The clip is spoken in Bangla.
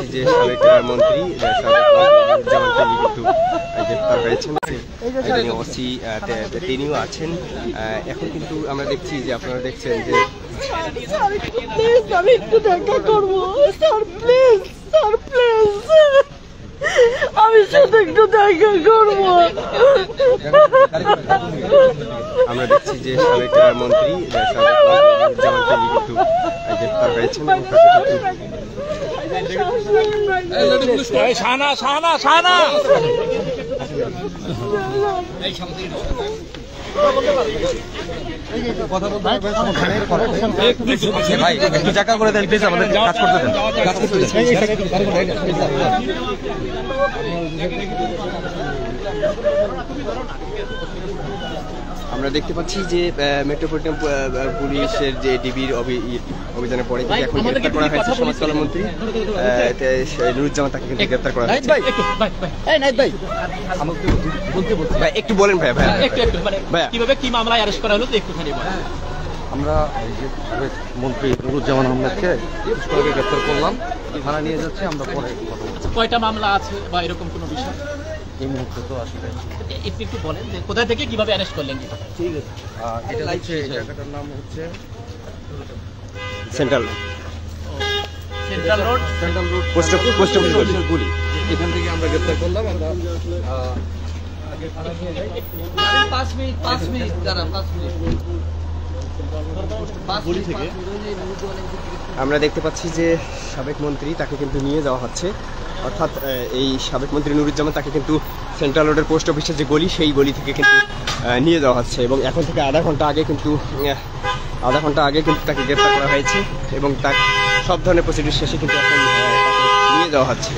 পাচ্ছি যে সাবেক মন্ত্রী কিন্তু গ্রেপ্তার হয়েছেন, ওসি তিনিও আছেন। এখন কিন্তু আমরা দেখছি যে আপনারা দেখছেন যে আমি একটু দেখা করবো স্যার, প্লিজ স্যার, প্লিজ আমি সাথে একটু দেখা করবো। আমরা দেখছি যে সাবেক মন্ত্রী কিন্তু গ্রেপ্তার হয়েছেন। ভাই একটু জায়গা করে দেন প্লিজ, আমাদের কাজ করতে দেন, কাজ করতে দেন। আমরা দেখতে পাচ্ছি যে মেট্রোপলিটন পুলিশের যে ডিবির অভিযানের পরে এখন গ্রেপ্তার করা হয়েছে সমাজ কল্যাণমন্ত্রী নুরুজ্জামান, তাকে কিন্তু গ্রেপ্তার করা হয়েছে। একটু বলেন ভাইয়া, ভাইয়া কিভাবে কি মামলায় অ্যারেস্ট করা হলো একটুখানি বলেন। আমরা এই যে সাবেক মন্ত্রী নুরুজ্জামান আহমেদকে গ্রেপ্তার করলাম, থানা নিয়ে যাচ্ছি। আমরা পরে কয়টা মামলা আছে বা এরকম কোনো বিষয় এই মুহূর্তে তো আসলে একটু বলেন যে কোথা থেকে কিভাবে অ্যারেস্ট করলেন? ঠিক আছে, এটা হচ্ছে এই জায়গাটার নাম হচ্ছে সেন্ট্রাল রোড পোস্ট অফিস গুলি। এখান থেকে আমরা গ্রেপ্তার করলাম। আমরা আমরা দেখতে পাচ্ছি যে সাবেক মন্ত্রী তাকে কিন্তু নিয়ে যাওয়া হচ্ছে, অর্থাৎ এই সাবেক মন্ত্রী নুরুজ্জামান তাকে কিন্তু সেন্ট্রাল রোডের পোস্ট অফিসের যে গলি সেই গলি থেকে কিন্তু নিয়ে যাওয়া হচ্ছে এবং এখন থেকে আধা ঘন্টা আগে কিন্তু তাকে গ্রেপ্তার করা হয়েছে এবং তার সব ধরনের প্রসিডিউর শেষে কিন্তু এখন নিয়ে যাওয়া হচ্ছে।